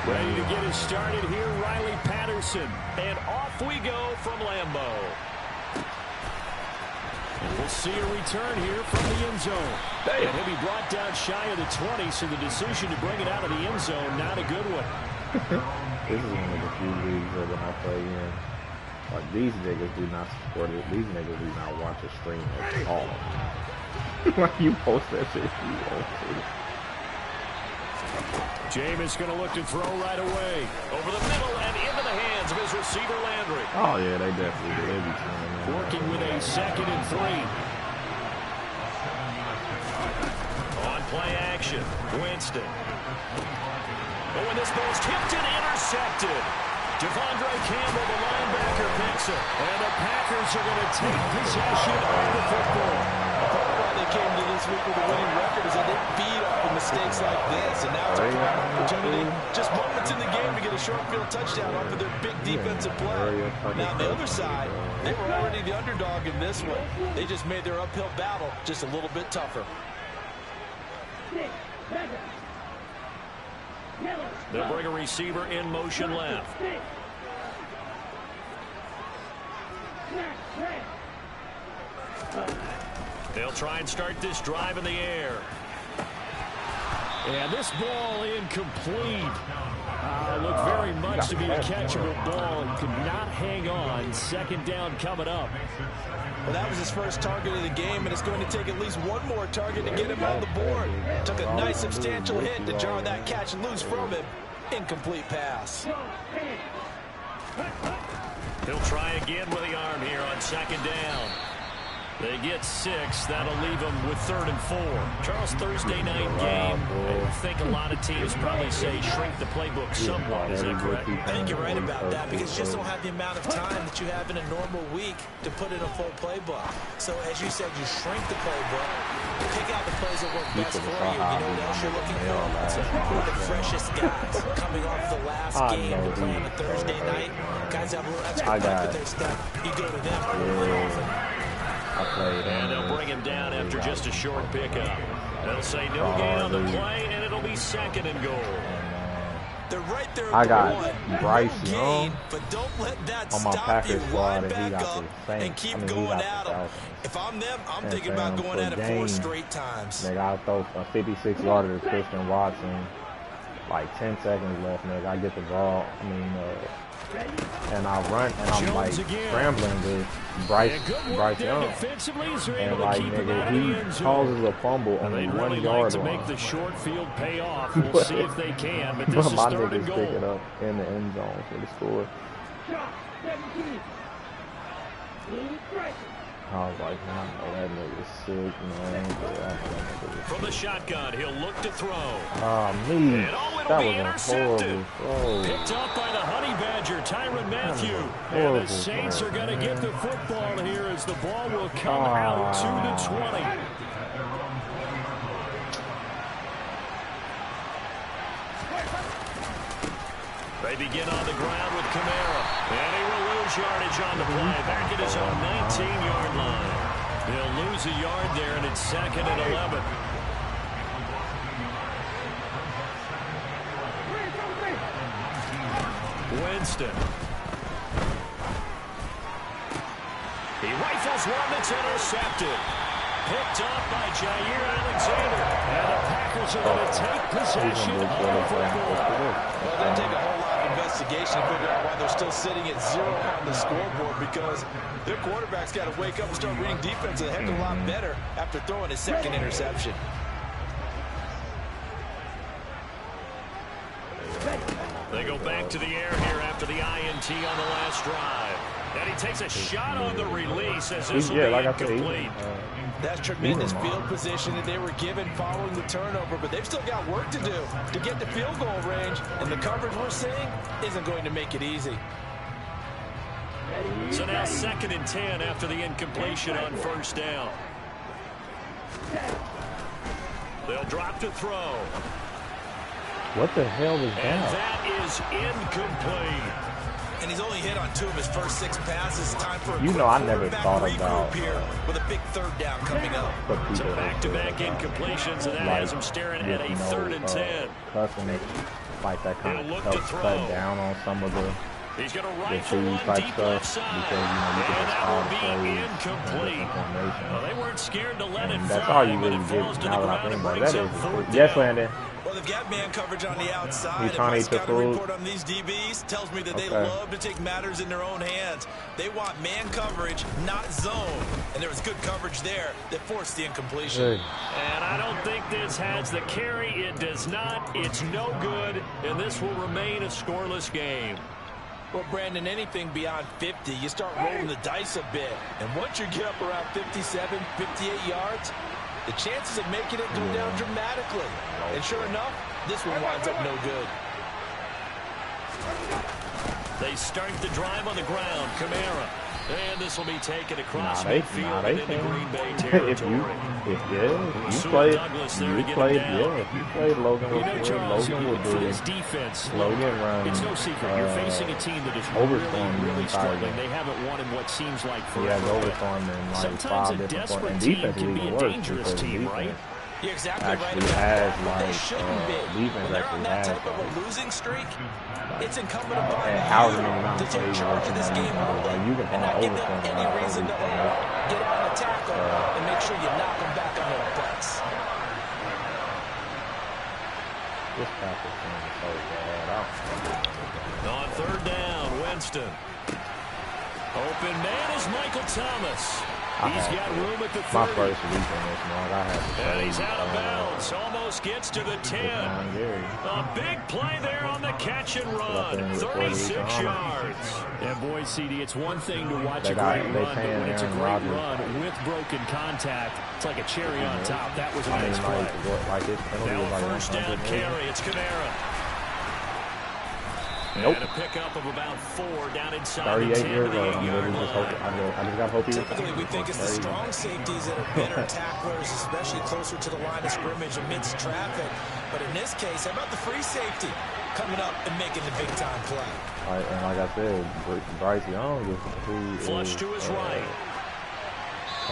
Ready to get us started here, Riley Patterson. And off we go from Lambeau. And we'll see a return here from the end zone. And he'll be brought down shy of the 20, so the decision to bring it out of the end zone, not a good one. This is one of the few leagues that when I play in, like, these niggas do not support it. These niggas do not watch a stream at all. Like, you post that shit if you want to. Jameis going to look to throw right away. Over the middle and into the hands of his receiver, Landry. Oh, yeah, they definitely do. They be trying. Working with a 2nd and 3. On play action, Winston. Oh, and this ball's tipped and intercepted. Devondre Campbell, the linebacker, picks it. And the Packers are going to take possession of the football. Part of why they came to this week with a winning record is that they feed off of mistakes like this. And now it's a prime opportunity. Just moments in the game to get a short field touchdown off of their big defensive play. Now on the other side, they were already the underdog in this one. They just made their uphill battle just a little bit tougher. They'll bring a receiver in motion left. They'll try and start this drive in the air. And this ball incomplete. Looked very much to be a catchable ball and could not hang on. 2nd down coming up. Well, that was his first target of the game, and it's going to take at least one more target to get him on the board. Took a nice substantial hit to jar that catch loose from him. Incomplete pass. He'll try again with the arm here on 2nd down. They get 6. That'll leave them with 3rd and 4. Charles, Thursday night game. I think a lot of teams probably say shrink the playbook somewhat. Is that correct? I think you're right about that because you just don't have the amount of time that you have in a normal week to put in a full playbook. So as you said, you shrink the playbook, pick out the plays that work best for you. You know what else you're looking for? The freshest guys coming off the last game to play on a Thursday night. Guys have a little extra pep with their step. You go to them more often. And they'll bring him down after just a short pickup. They'll say no gain on the play, and it'll be 2nd and goal. They're right there I at got the 1. Bryce no Young gain, but don't let that on my stop Packers you. squad, Line and he back got up the and keep going at them. If I'm them, I'm thinking about going at it 4 straight times. Nigga, I throw a 56-yarder to Christian Watson. Like 10 seconds left, nigga. I get the ball. And I run, and I'm like scrambling with Bryce Young. And like, nigga, he causes a fumble on the 1 yard line. Make the short field pay off. We'll see if they can, but this is 3rd and goal. Pick it up in the end zone for the score. I was like, man, I know that nigga's sick, man. From the shotgun, he'll look to throw. That was a horrible throw. Picked up by the Honey Badger, Tyrann Mathieu. And the Saints are going to get the football here as the ball will come out to the 20. They begin on the ground with Kamara. And he will lose yardage on the play. Back at his own 19-yard line. They'll lose a yard there, and it's 2nd and 11. Winston. He rifles one that's intercepted. Picked up by Jair Alexander. And the Packers are going to take possession of the football. Well, they'll take a whole lot of investigation to figure out why they're still sitting at 0 on the scoreboard, because their quarterback's got to wake up and start reading defense a heck of a lot better after throwing his 2nd interception. They go back to the air here after the INT on the last drive. And he takes a shot on the release as this will be incomplete. That's tremendous field position that they were given following the turnover, but they've still got work to do to get to field goal range, and the coverage we're seeing isn't going to make it easy. So now 2nd and 10 after the incompletion on 1st down. They'll drop to throw. What the hell is that? And that is incomplete. And he's only hit on 2 of his first 6 passes. Time for a I never thought about here with a big 3rd down coming up. So back-to-back incompletions, and that has him staring at a 3rd and 10. Custom, like that kind of helps cut down on some of the He's going to rifle one deep left side. Because, and that will be incomplete. Well, they weren't scared to let it fly. That's all you really get now that I think about it. Yes, Landon. Well, they've got man coverage on the outside. He's trying to eat the food. Report on these DBs tells me that they love to take matters in their own hands. They want man coverage, not zone. And there was good coverage there that forced the incompletion. And I don't think this has the carry. It does not. It's no good. And this will remain a scoreless game. Well, Brandon, anything beyond 50, you start rolling the dice a bit. And once you get up around 57, 58 yards, the chances of making it go down dramatically. And sure enough, this one winds up no good. They start the drive on the ground. Kamara. And this will be taken across midfield and into Green Bay territory. If you played Logan would do this defense. Logan run. It's no secret. You're facing a team that is really struggling. They haven't won in what seems like forever. Sometimes a desperate team can be a dangerous team, right? You're exactly right about that. When they're on that type of a losing streak, it's incumbent upon you to take charge of this game early and not give them any reason to get out and tackle and make sure you knock them back on their butts. This practice is so bad. On 3rd down, Winston. Open man is Michael Thomas. He's got room at the 30. My first week in this one, I had to say. And he's out of bounds. Almost gets to the 10. A big play there on the catch and run. 36 yards. And boy, CD, it's one thing to watch a great run, but when it's a great run with broken contact, it's like a cherry on top. That was a nice play. Now a 1st down carry. It's Kamara. Nope. And a pickup of about 4 down inside 38 the 10 years to the old. 8-yard line. I just got to hope he Typically, we think it's the strong safeties that are better tacklers, especially closer to the line of scrimmage amidst traffic. But in this case, how about the free safety coming up and making the big-time play? And like I said, Bryce Young is flush to his right.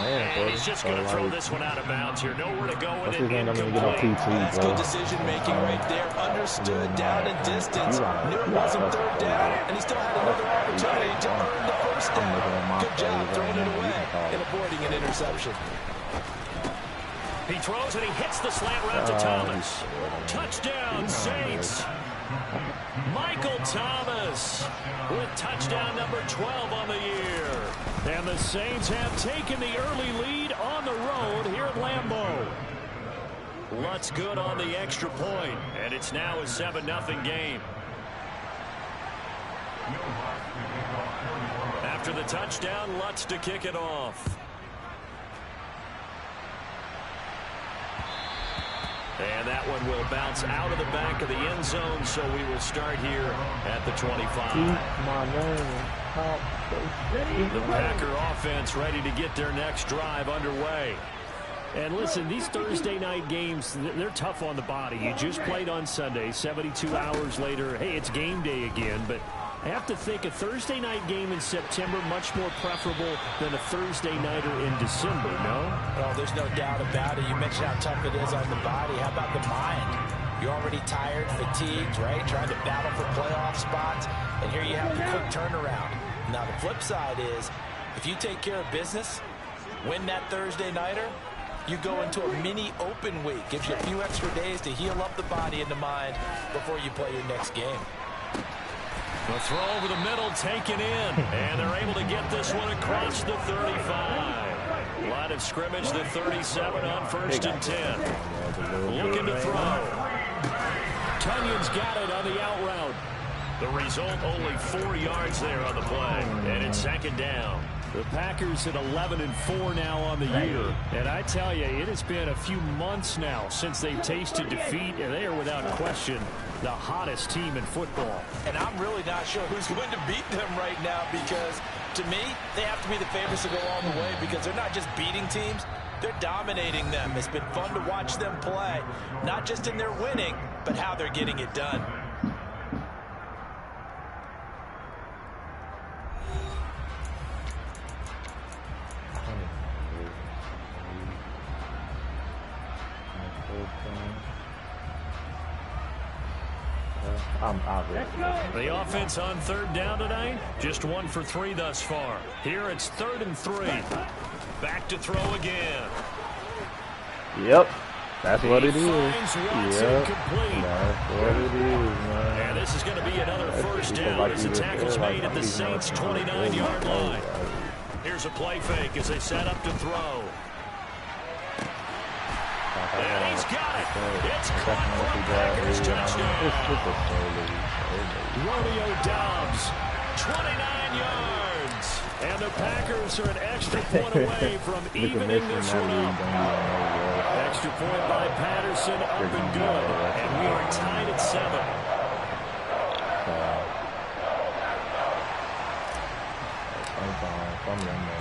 And he's just going to throw this one out of bounds here. Nowhere to go with it. That's good decision-making right there. Understood down and distance. Knew it wasn't 3rd down, and he still had another opportunity to earn the 1st down. Good job throwing it away and avoiding an interception. He throws and he hits the slant route to Thomas. Touchdown, Saints. Michael Thomas with touchdown number 12 on the year. And the Saints have taken the early lead on the road here at Lambeau. Lutz good on the extra point, and it's now a 7-0 game. After the touchdown, Lutz to kick it off. And that one will bounce out of the back of the end zone, so we will start here at the 25. The Packer offense ready to get their next drive underway. And listen, these Thursday night games, they're tough on the body. You just played on Sunday, 72 hours later. Hey, it's game day again, but I have to think a Thursday night game in September much more preferable than a Thursday nighter in December, no? Well, there's no doubt about it. You mentioned how tough it is on the body. How about the mind? You're already tired, fatigued, right? Trying to battle for playoff spots. And here you have the quick turnaround. Now, the flip side is, if you take care of business, win that Thursday nighter, you go into a mini open week. Gives you a few extra days to heal up the body and the mind before you play your next game. The throw over the middle taken in, and they're able to get this one across the 35. Line of scrimmage, the 37 on 1st and 10. Looking to throw. Tunyon's got it on the out route. The result, only 4 yards there on the play, and it's 2nd down. The Packers at 11-4 now on the year. And I tell you, it has been a few months now since they've tasted defeat, and they are without question the hottest team in football. And I'm really not sure who's going to beat them right now, because to me, they have to be the favorites to go all the way, because they're not just beating teams, they're dominating them. It's been fun to watch them play, not just in their winning, but how they're getting it done. The offense on 3rd down tonight, just 1 for 3 thus far. Here it's 3rd and 3. Back to throw again. Yep. That's what it is. Yep. That's what it is, man. And this is going to be another first down as the tackle's made at the Saints' 29-yard line. Here's a play fake as they set up to throw. And he's got it. It's caught for a Packers touchdown. Romeo Doubs, 29 yards. And the Packers are an extra point away from evening this one up. Extra point by Patterson, up and good. And we are tied at 7.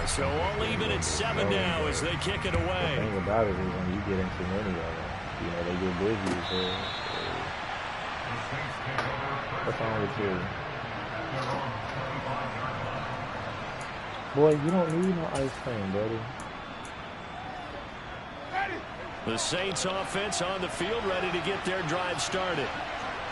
So all even at 7 now as they kick it away. The thing about it is when you get into many of them, you know, they get busy. So what's wrong with you? Boy, you don't need no ice cream, buddy. The Saints offense on the field, ready to get their drive started.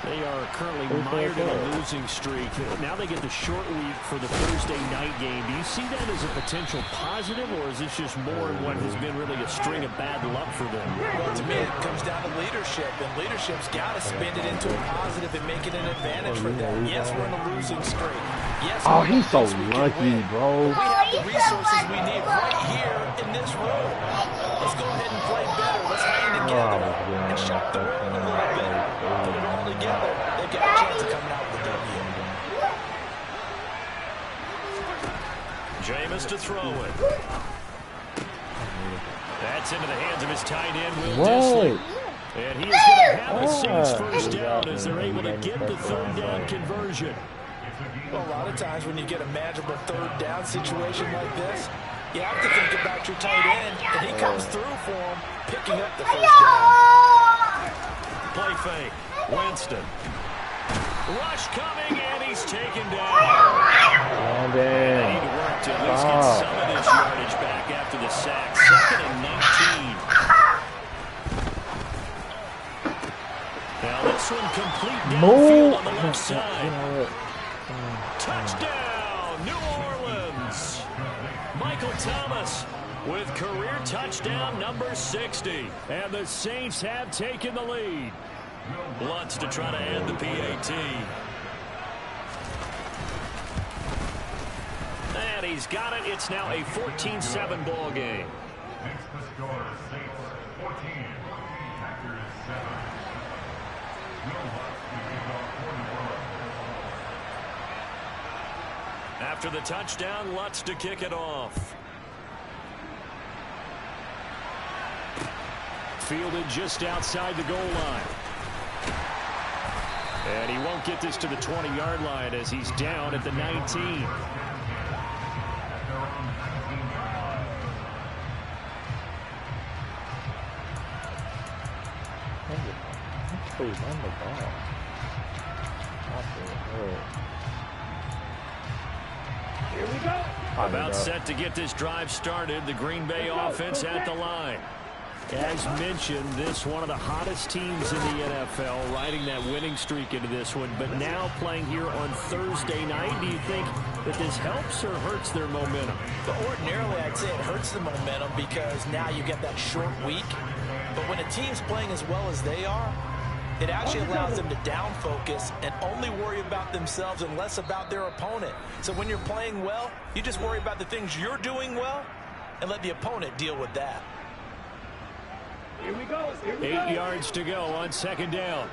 They are currently mired in a losing streak. Now they get the short week for the Thursday night game. Do you see that as a potential positive, or is this just more in what has been really a string of bad luck for them? Well, to me, it comes down to leadership, and leadership's got to spin it into a positive and make it an advantage for them. Yes, we're in a losing streak. Yes, he's so lucky, bro. We have the resources we need right here in this room. Let's go ahead and play better. Let's hang together and shock the world a little bit. Put it all together. They've got a chance of coming out with the W. Jameis to throw it. That's into the hands of his tight end, Will Dissly. And he is going to have the Saints first down as they're able to get the 3rd down conversion. Well, a lot of times when you get a manageable 3rd down situation like this, you have to think about your tight end, and he comes through for him, picking up the 1st down. Play fake. Winston. Rush coming, and he's taken down. They need to work to at least get some of this yardage back after the sack. 2nd and 19. Now this one complete downfield on the left side. Touchdown, New Orleans. Michael Thomas with career touchdown number 60. And the Saints have taken the lead. Lutz to try to end the PAT. And he's got it. It's now a 14-7 ball game. After the touchdown, Lutz to kick it off. Fielded just outside the goal line. And he won't get this to the 20-yard line as he's down at the 19. Here we go. About set to get this drive started. The Green Bay offense at the line. As mentioned, this one of the hottest teams in the NFL, riding that winning streak into this one, but now playing here on Thursday night. Do you think that this helps or hurts their momentum? But ordinarily, I'd say it hurts the momentum because now you get that short week. But when a team's playing as well as they are, it actually allows them to down focus and only worry about themselves and less about their opponent. So when you're playing well, you just worry about the things you're doing well and let the opponent deal with that. Here we go. 8 yards to go on 2nd down.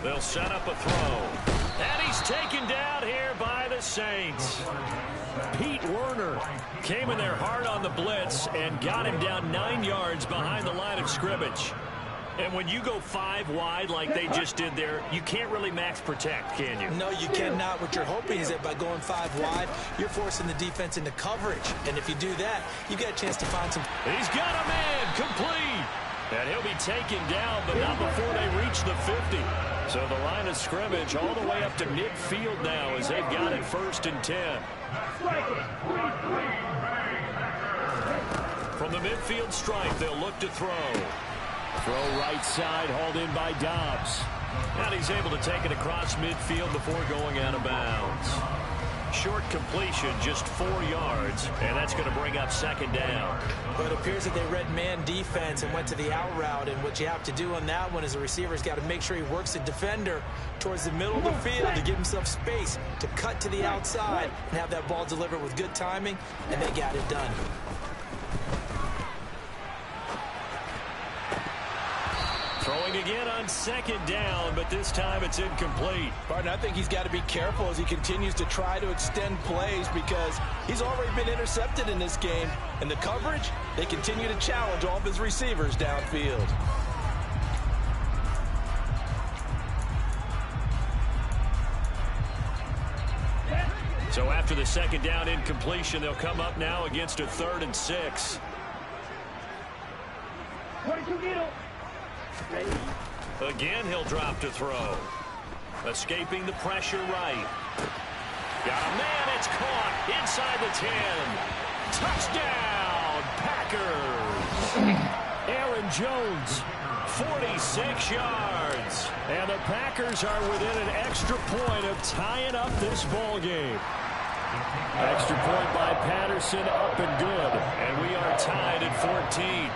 They'll set up a throw. And he's taken down here by the Saints. Pete Werner came in there hard on the blitz and got him down 9 yards behind the line of scrimmage. And when you go 5 wide like they just did there, you can't really max protect, can you? No, you cannot. What you're hoping is that by going 5 wide, you're forcing the defense into coverage. And if you do that, you get a chance to find some. He's got a man complete. And he'll be taken down, but not before they reach the 50. So the line of scrimmage all the way up to midfield now as they've got it 1st and 10. From the midfield stripe, they'll look to throw. Throw right side, hauled in by Dobbs. And he's able to take it across midfield before going out of bounds. Short completion, just 4 yards, and that's going to bring up 2nd down. But it appears that they read man defense and went to the out route, and what you have to do on that one is the receiver's got to make sure he works the defender towards the middle of the field to give himself space to cut to the outside and have that ball delivered with good timing, and they got it done. Throwing again on 2nd down, but this time it's incomplete. Barton, I think he's got to be careful as he continues to try to extend plays because he's already been intercepted in this game. And the coverage, they continue to challenge all of his receivers downfield. So after the 2nd down incompletion, they'll come up now against a 3rd and 6. Again, he'll drop to throw. Escaping the pressure right. Got a man, it's caught inside the 10. Touchdown, Packers. Aaron Jones, 46 yards. And the Packers are within an extra point of tying up this ball game. Extra point by Patterson, up and good. And we are tied at 14.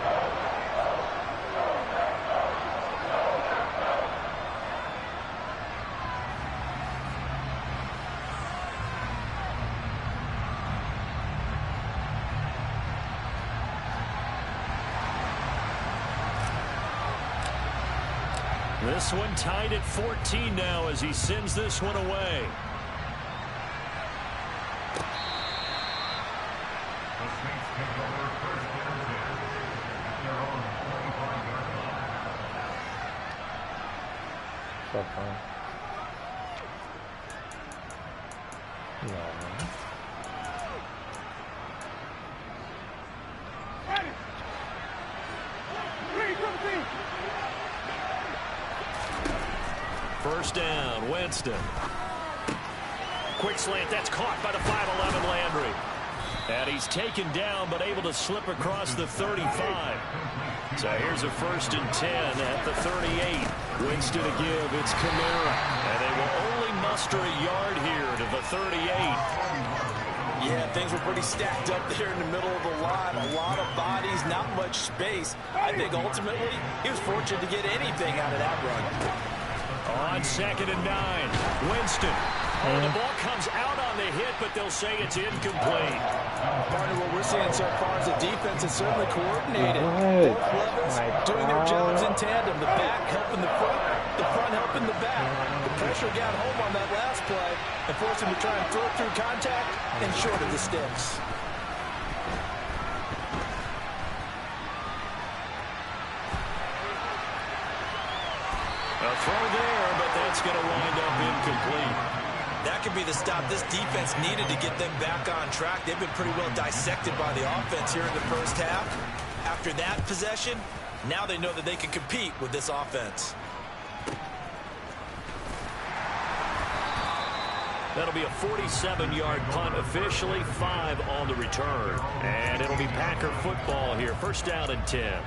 This one tied at 14 now as he sends this one away. So fun. No, man. First down, Winston. Quick slant, that's caught by the 5'11" Landry. And he's taken down, but able to slip across the 35. So here's a 1st and 10 at the 38. Winston to give, it's Kamara. And they will only muster a yard here to the 38. Yeah, things were pretty stacked up there in the middle of the line. A lot of bodies, not much space. I think ultimately he was fortunate to get anything out of that run. On 2nd and 9, Winston. Oh, the ball comes out on the hit, but they'll say it's incomplete. Partner, what we're seeing so far is the defense is certainly coordinated. Both levels doing their jobs in tandem. The back helping the front helping the back. The pressure got home on that last play and forced him to try and throw through contact and short of the sticks. A throw there, but that's going to wind up incomplete. That could be the stop this defense needed to get them back on track. They've been pretty well dissected by the offense here in the first half. After that possession, now they know that they can compete with this offense. That'll be a 47-yard punt, officially 5 on the return. And it'll be Packer football here, 1st down and 10.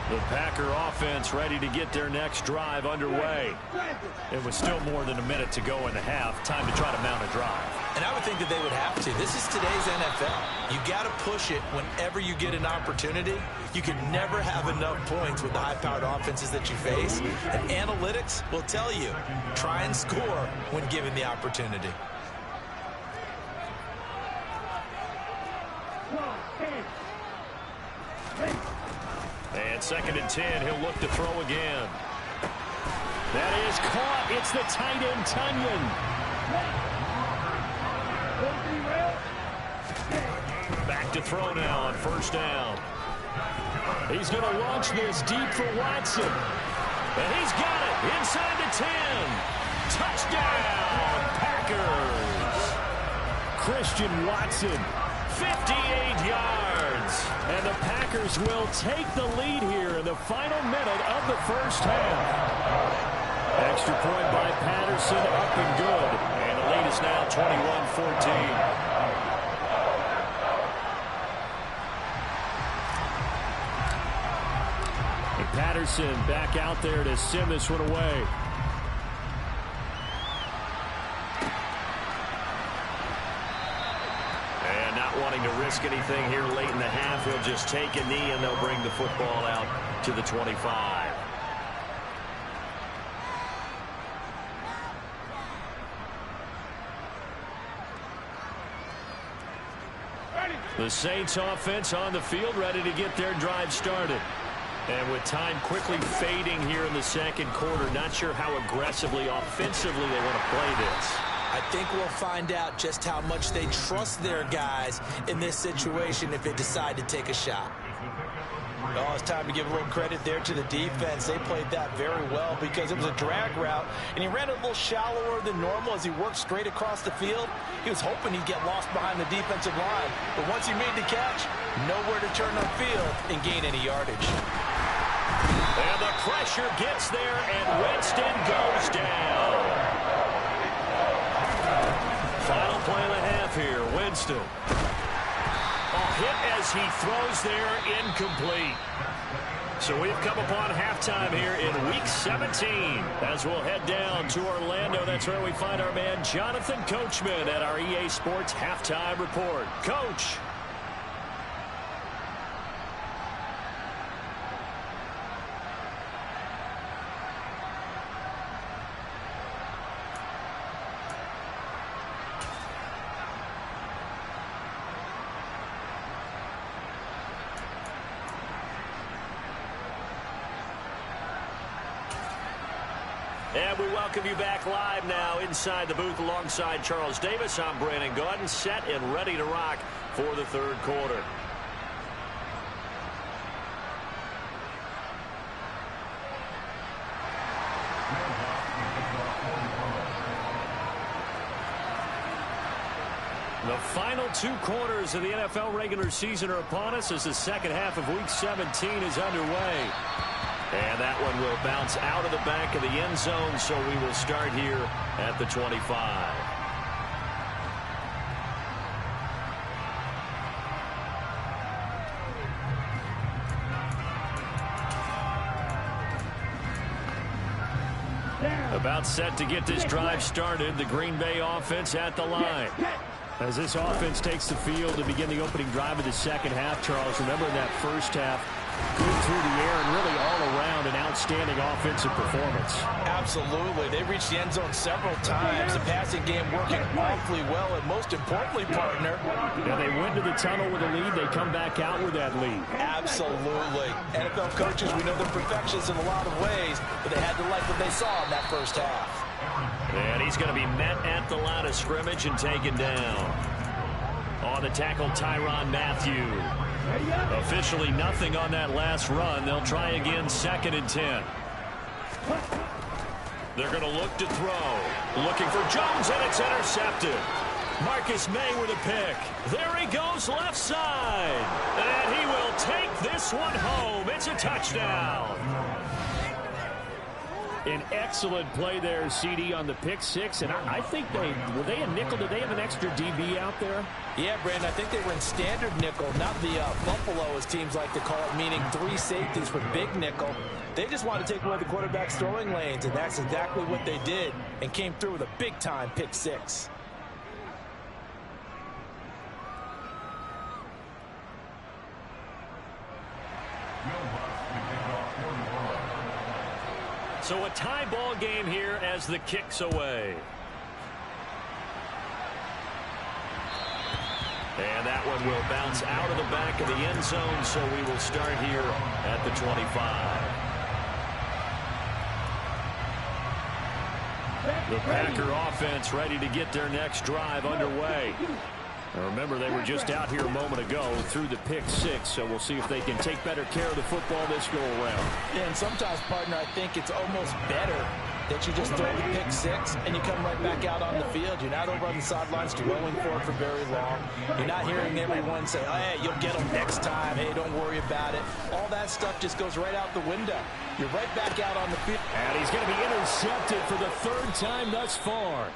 The Packer offense ready to get their next drive underway. It was still more than a minute to go in the half. Time to try to mount a drive. And I would think that they would have to. This is today's NFL. You got to push it whenever you get an opportunity. You can never have enough points with the high-powered offenses that you face. And analytics will tell you, try and score when given the opportunity. And 2nd and 10, he'll look to throw again. That is caught. It's the tight end, Tunyon. Back to throw now on 1st down. He's going to launch this deep for Watson. And he's got it inside the 10. Touchdown, Packers. Christian Watson, 58 yards. And the Packers will take the lead here in the final minute of the first half. Extra point by Patterson, up and good. And the lead is now 21-14. Patterson back out there to send this one away. And not wanting to risk anything here late in the half, he'll just take a knee and they'll bring the football out to the 25. The Saints offense on the field, ready to get their drive started. And with time quickly fading here in the second quarter, not sure how aggressively, offensively they want to play this. I think we'll find out just how much they trust their guys in this situation if they decide to take a shot. Oh, it's time to give a little credit there to the defense. They played that very well because it was a drag route, and he ran a little shallower than normal as he worked straight across the field. He was hoping he'd get lost behind the defensive line, but once he made the catch, nowhere to turn upfield and gain any yardage. And the pressure gets there, and Winston goes down. Final play and a half here. Winston. A hit as he throws there, incomplete. So we've come upon halftime here in Week 17. As we'll head down to Orlando, that's where we find our man Jonathan Coachman at our EA Sports Halftime Report. Coach. And we welcome you back live now inside the booth alongside Charles Davis. I'm Brandon Gaudin, set and ready to rock for the third quarter. The final two quarters of the NFL regular season are upon us as the second half of Week 17 is underway. And that one will bounce out of the back of the end zone, so we will start here at the 25. About set to get this drive started, the Green Bay offense at the line. As this offense takes the field to begin the opening drive of the second half, Charles, remember in that first half, good through the air and really all around an outstanding offensive performance. Absolutely. They reached the end zone several times. The passing game working awfully well, and most importantly, partner. Yeah, they went to the tunnel with a lead. They come back out with that lead. Absolutely. NFL coaches, we know they're perfectionists in a lot of ways, but they had to like what they saw in that first half. And he's going to be met at the line of scrimmage and taken down. On the tackle, Tyrann Mathieu. Officially nothing on that last run. They'll try again, 2nd and 10. They're going to look to throw. Looking for Jones, and it's intercepted. Marcus May with a pick. There he goes, left side. And he will take this one home. It's a touchdown. An excellent play there, CD, on the pick six. And I think were they a nickel? Did they have an extra DB out there? Yeah, Brandon, I think they were in standard nickel, not the Buffalo, as teams like to call it, meaning 3 safeties for big nickel. They just wanted to take away the quarterback's throwing lanes, and that's exactly what they did, and came through with a big-time pick six. So a tie ball game here as the kick's away. And that one will bounce out of the back of the end zone, so we will start here at the 25. The Packer offense ready to get their next drive underway. Now remember, they were just out here a moment ago through the pick six, so we'll see if they can take better care of the football this go around. Yeah, and sometimes, partner, I think it's almost better that you just throw the pick six and you come right back out on the field. You're not over on the sidelines dwelling for it for very long. You're not hearing everyone say, oh, hey, you'll get them next time. Hey, don't worry about it. All that stuff just goes right out the window. You're right back out on the field. And he's going to be intercepted for the third time thus far.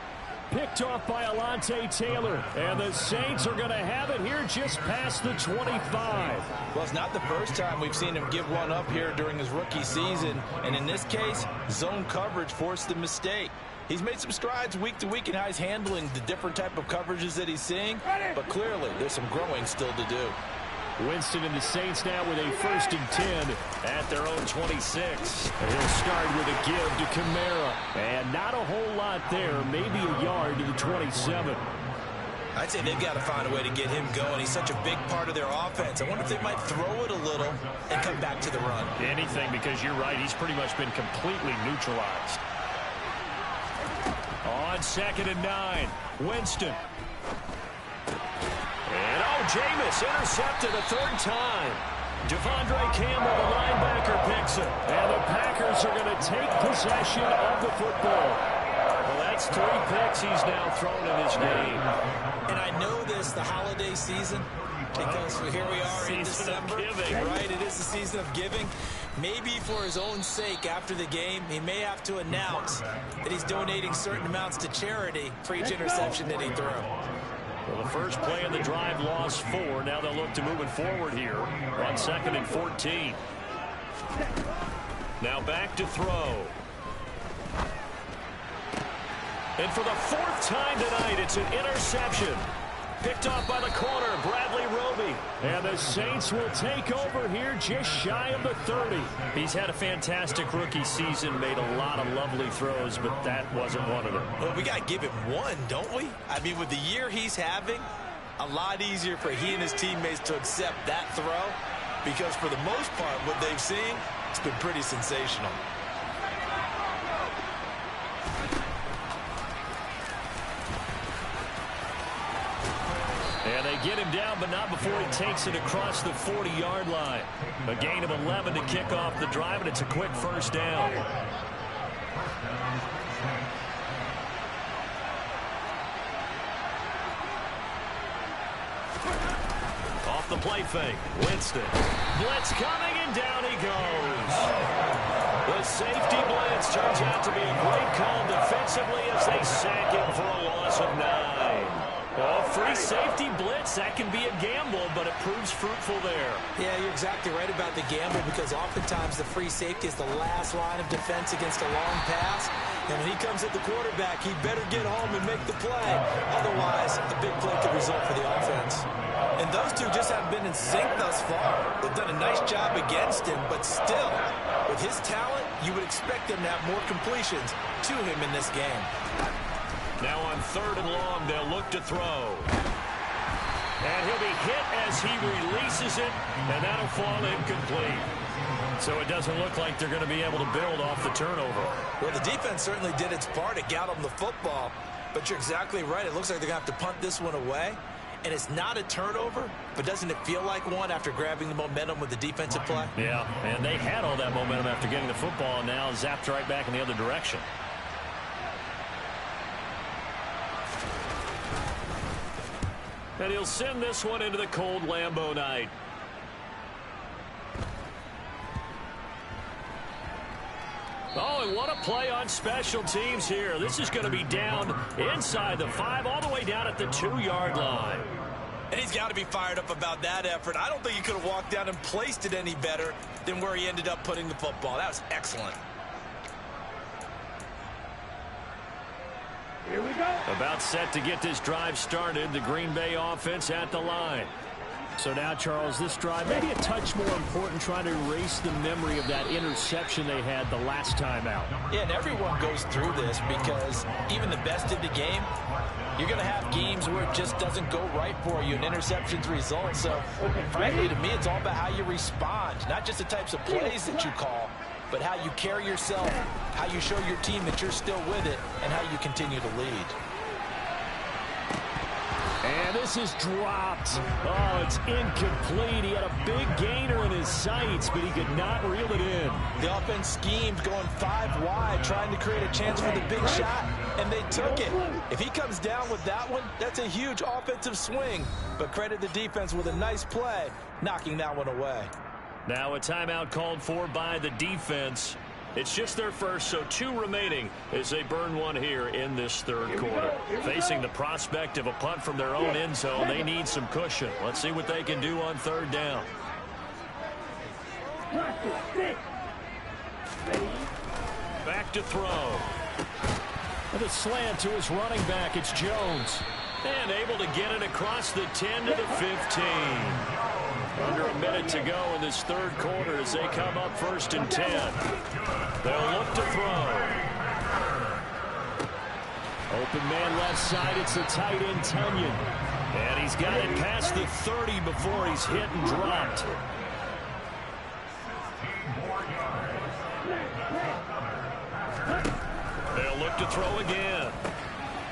Picked off by Alontae Taylor. And the Saints are going to have it here just past the 25. Well, it's not the first time we've seen him give one up here during his rookie season. And in this case, zone coverage forced the mistake. He's made some strides week to week in how he's handling the different type of coverages that he's seeing. But clearly, there's some growing still to do. Winston and the Saints now with a 1st and 10 at their own 26. And he'll start with a give to Kamara. And not a whole lot there, maybe a yard to the 27. I'd say they've got to find a way to get him going. He's such a big part of their offense. I wonder if they might throw it a little and come back to the run. Anything, because you're right, he's pretty much been completely neutralized. On 2nd and 9, Winston. And, Jameis intercepted a 3rd time. Devondre Campbell, the linebacker, picks it. And the Packers are going to take possession of the football. Well, that's 3 picks he's now thrown in this game. And I know this, the holiday season, because here we are in December, right? It is the season of giving. Maybe for his own sake, after the game, he may have to announce that he's donating certain amounts to charity for each interception that he threw. Well, the first play of the drive lost 4. Now they'll look to moving forward here on 2nd and 14. Now back to throw. And for the 4th time tonight, it's an interception. Picked off by the corner, Bradley Roby. And the Saints will take over here just shy of the 30. He's had a fantastic rookie season, made a lot of lovely throws, but that wasn't one of them. Well, we got to give him one, don't we? I mean, with the year he's having, a lot easier for he and his teammates to accept that throw, because for the most part, what they've seen, it's been pretty sensational. And they get him down, but not before he takes it across the 40-yard line. A gain of 11 to kick off the drive, and it's a quick 1st down. Off the play fake, Winston. Blitz coming, and down he goes. The safety blitz turns out to be a great call defensively as they sack him for a loss of 9. Well, free safety blitz, that can be a gamble, but it proves fruitful there. Yeah, you're exactly right about the gamble, because oftentimes the free safety is the last line of defense against a long pass. And when he comes at the quarterback, he better get home and make the play. Otherwise, a big play could result for the offense. And those two just haven't been in sync thus far. They've done a nice job against him, but still, with his talent, you would expect them to have more completions to him in this game. Now on 3rd and long, they'll look to throw. And he'll be hit as he releases it, and that'll fall incomplete. So it doesn't look like they're going to be able to build off the turnover. Well, the defense certainly did its part to get them the football, but you're exactly right. It looks like they're going to have to punt this one away. And it's not a turnover, but doesn't it feel like one after grabbing the momentum with the defensive play? Yeah, and they had all that momentum after getting the football, and now zapped right back in the other direction. And he'll send this one into the cold Lambeau night. Oh, and what a play on special teams here. This is going to be down inside the 5, all the way down at the 2-yard line. And he's got to be fired up about that effort. I don't think he could have walked down and placed it any better than where he ended up putting the football. That was excellent. Here we go. About set to get this drive started. The Green Bay offense at the line. So now, Charles, this drive maybe a touch more important, trying to erase the memory of that interception they had the last time out. Yeah, and everyone goes through this, because even the best of the game, you're going to have games where it just doesn't go right for you, and interceptions result. So, frankly, to me, it's all about how you respond, not just the types of plays that you call, but how you carry yourself, how you show your team that you're still with it, and how you continue to lead. And this is dropped. Oh, it's incomplete. He had a big gainer in his sights, but he could not reel it in. The offense schemed going 5 wide, trying to create a chance for the big shot, and they took it. If he comes down with that one, that's a huge offensive swing. But credit the defense with a nice play, knocking that one away. Now a timeout called for by the defense. It's just their first, so 2 remaining as they burn one here in this third quarter. Facing the prospect of a punt from their own end zone, they need some cushion. Let's see what they can do on third down. Back to throw. With a slant to his running back, it's Jones. And able to get it across the 10 to the 15. Under a minute to go in this third quarter as they come up 1st and 10. They'll look to throw. Open man left side. It's the tight end, Tunyon. And he's got it past the 30 before he's hit and dropped. They'll look to throw again.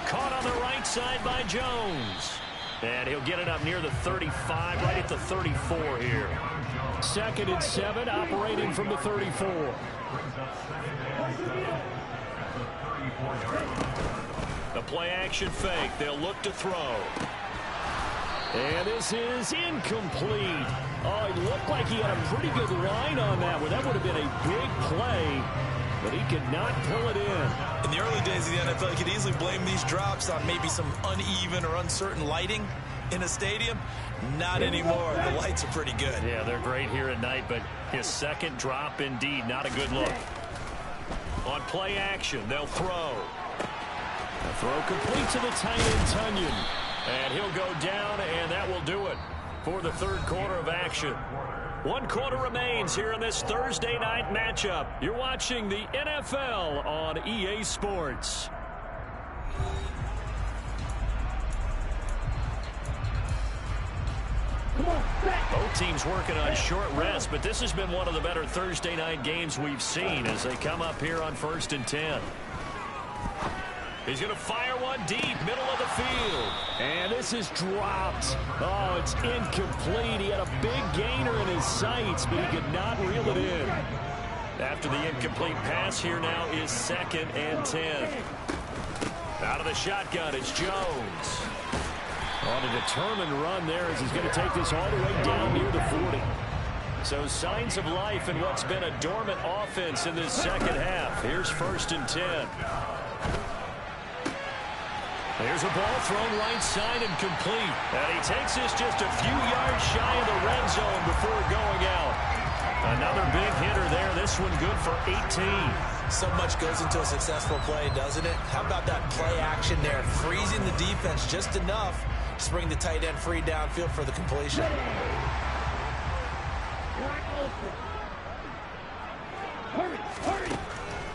Caught on the right side by Jones. And he'll get it up near the 35, right at the 34 here. 2nd and 7, operating from the 34. The play action fake. They'll look to throw. And this is incomplete. Oh, it looked like he had a pretty good line on that one. That would have been a big play, but he could not pull it in. In the early days of the NFL, you could easily blame these drops on maybe some uneven or uncertain lighting in a stadium. Not anymore. The lights are pretty good. Yeah, they're great here at night, but his second drop, indeed, not a good look. On play action, they'll throw. The throw complete to the tight end, Tunyon. And he'll go down, and that will do it for the third quarter of action. 1 quarter remains here in this Thursday night matchup. You're watching the NFL on EA Sports. Both teams working on short rest, but this has been one of the better Thursday night games we've seen as they come up here on 1st and 10. He's going to fire one deep, middle of the field. And this is dropped. Oh, it's incomplete. He had a big gainer in his sights, but he could not reel it in. After the incomplete pass, here now is 2nd and 10. Out of the shotgun, it's Jones. On a determined run there as he's going to take this all the way down near the 40. So signs of life in what's been a dormant offense in this second half. Here's 1st and 10. There's a ball thrown right side and complete. And he takes this just a few yards shy of the red zone before going out. Another big hitter there. This one good for 18. So much goes into a successful play, doesn't it? How about that play action there? Freezing the defense just enough to bring the tight end free downfield for the completion.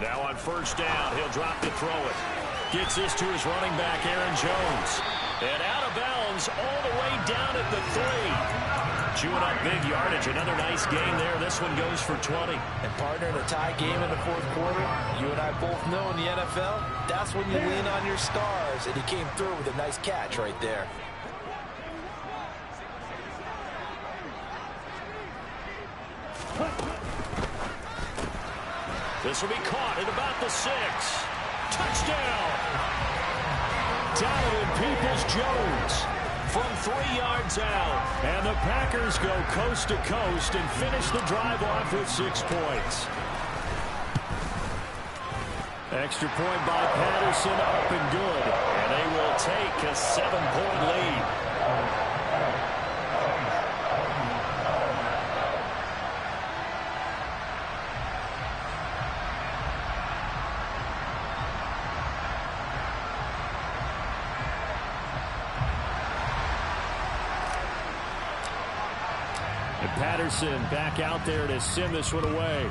Now on 1st down, he'll drop to throw it. Gets this to his running back, Aaron Jones. And out of bounds all the way down at the 3. Chewing up big yardage. Another nice gain there. This one goes for 20. And partner, in a tie game in the 4th quarter, you and I both know in the NFL, that's when you lean on your stars. And he came through with a nice catch right there. This will be caught at about the 6. Touchdown! Donovan Peoples-Jones from 3 yards out. And the Packers go coast to coast and finish the drive off with 6 points. Extra point by Patterson, up and good. And they will take a 7-point lead. Patterson back out there to send this one away.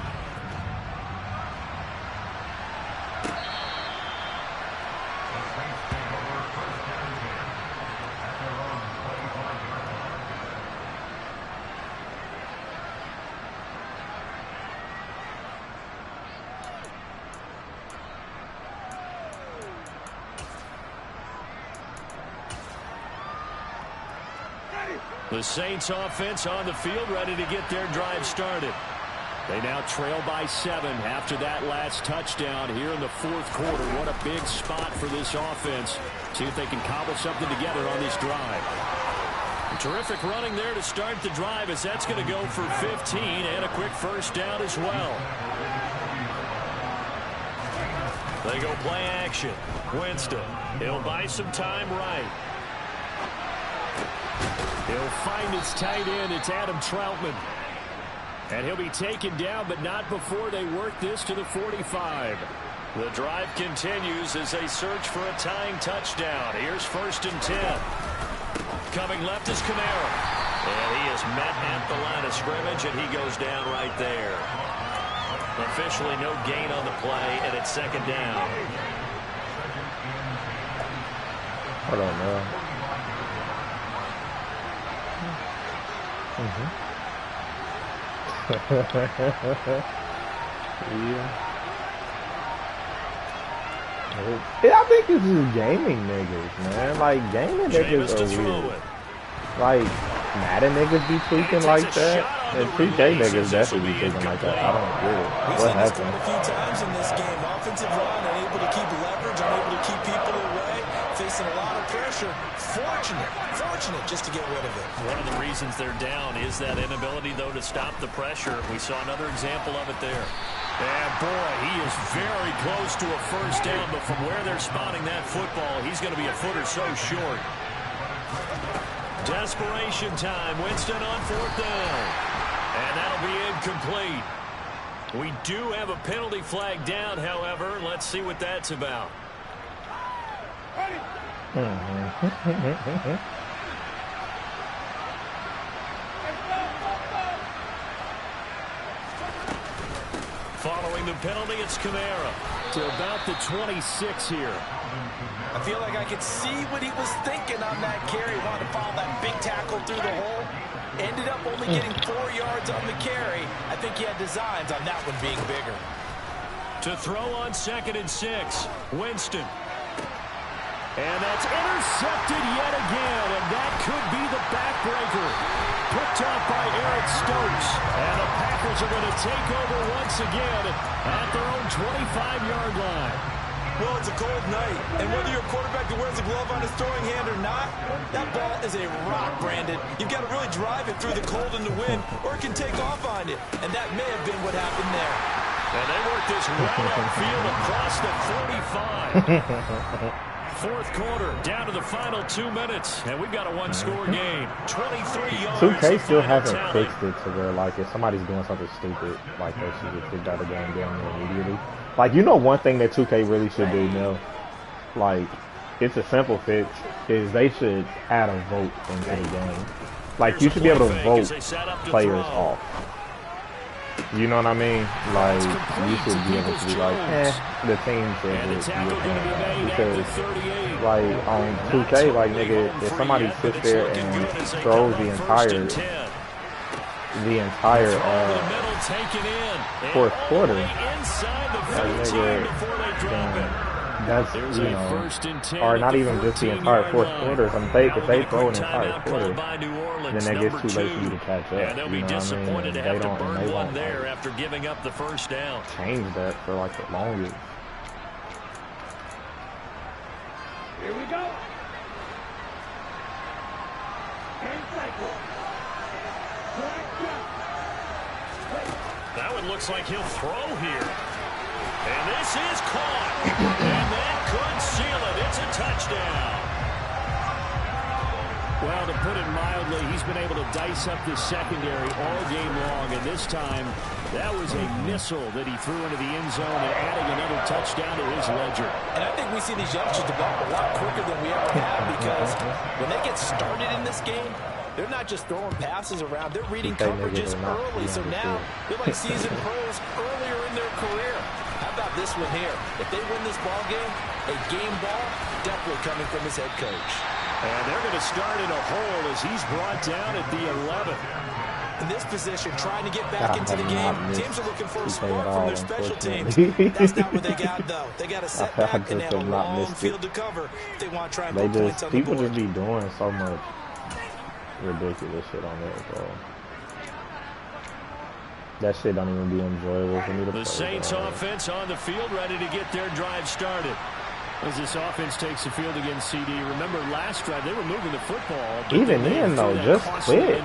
The Saints offense on the field, ready to get their drive started. They now trail by 7 after that last touchdown here in the fourth quarter. What a big spot for this offense. See if they can cobble something together on this drive. Terrific running there to start the drive, as that's going to go for 15 and a quick first down as well. They go play action. Winston. He'll buy some time right. He'll find his tight end. It's Adam Troutman. And he'll be taken down, but not before they work this to the 45. The drive continues as they search for a tying touchdown. Here's 1st and 10. Coming left is Kamara. And he is met at the line of scrimmage, and he goes down right there. Officially no gain on the play, and it's 2nd down. I don't know. Yeah, I think it's just gaming niggas, man. Like, gaming niggas are weird. Like, Madden niggas be tweaking like that, and 2K niggas definitely be tweaking like that. I don't get it. What happened? A few times in this game, offensive line unable to keep leverage, unable to keep people away, facing a lot of pressure. Fortunate just to get rid of it. One of the reasons they're down is that inability, though, to stop the pressure. We saw another example of it there. And, boy, he is very close to a first down, but from where they're spotting that football, he's going to be a foot or so short. Desperation time. Winston on 4th down. And that'll be incomplete. We do have a penalty flag down, however. Let's see what that's about. Following the penalty, it's Kamara to about the 26 here. I feel like I could see what he was thinking on that carry. Wanted to follow that big tackle through the hole. Ended up only getting 4 yards on the carry. I think he had designs on that one being bigger. To throw on 2nd and 6. Winston. And that's intercepted yet again. And that could be the backbreaker. Picked off by Eric Stokes. And the Packers are going to take over once again at their own 25-yard line. Well, it's a cold night, and whether you're a quarterback that wears a glove on his throwing hand or not, that ball is a rock, Brandon. You've got to really drive it through the cold and the wind, or it can take off on you, and that may have been what happened there. And they work this right upfield across the 45. Fourth quarter, down to the final 2 minutes, and we've got a one-score game. 23 yards. 2K still hasn't fixed it to where, like, if somebody's doing something stupid, like, they should get kicked out of the game immediately. Like, you know, one thing that 2K really should do now, like, it's a simple fix, is they should add a vote into the game. Like, you should be able to vote players off. You know what I mean? Like, you should be able to be like, the team should because, like, on 2K, like, nigga, if somebody sits there and throws the entire fourth quarter, that's, you know, or not even just the entire fourth quarter. If they throw an entire quarter, then it gets too late for you to catch up. And they'll be disappointed to have to burn one there after giving up the first down. Change that for like the longest. Here we go. That one looks like he'll throw here. And this is caught. And that could seal it. It's a touchdown. Well, to put it mildly, he's been able to dice up the secondary all game long. And this time, that was a missile that he threw into the end zone and adding another touchdown to his ledger. And I think we see these youngsters develop a lot quicker than we ever have, because when they get started in this game, they're not just throwing passes around. They're reading coverages early. So now they're like seasoned pros earlier in their career. How about this one here? If they win this ball game, a game ball definitely coming from his head coach. And they're going to start in a hole as he's brought down at the 11. In this position, trying to get back into the game, teams are looking for a spark from their special teams. That's not what they got, though. They got to set back and have a long field to cover if they want to try and put points on the board. People just be doing so much. ridiculous shit on there, bro. That shit don't even be enjoyable for me to play. The Saints offense on the field, ready to get their drive started. As this offense takes the field against CD. Remember last drive, they were moving the football. Even then, though, just quit.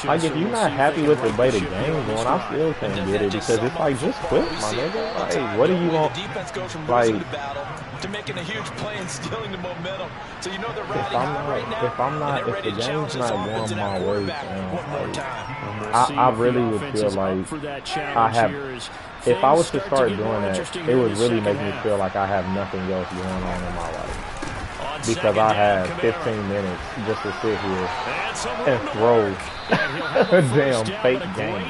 Like, if you're not happy with the way the game's going, I still can't get it because it's like, just quit, my nigga. Like, what do you want? Like, to making a huge play and stealing the momentum. So you know they're if the game's not going my way, I really would feel like if I was to start doing that, it would really make me feel like I have nothing else going on in my life. Because I have 15 minutes just to sit here and throw a damn fake game.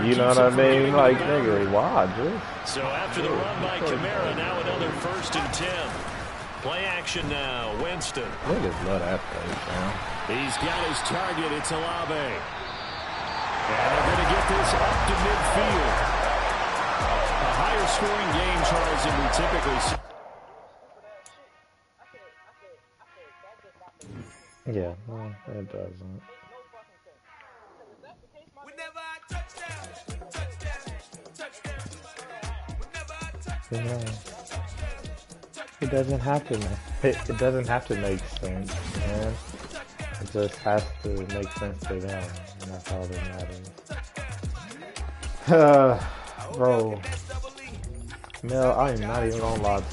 You know what I mean? Like, nigga, why, just? So after the run by Kamara, now another 1st and 10. Play action now, Winston. Niggas love that play, man. He's got his target, it's Olave. And they're going to get this up to midfield. A higher scoring game, Charles, than we typically see. Yeah, well, it doesn't. Yeah. It doesn't have to make it doesn't have to make sense, man. It just has to make sense to them, and that's all that matters. Bro, Mel, I am not even gonna lie to you.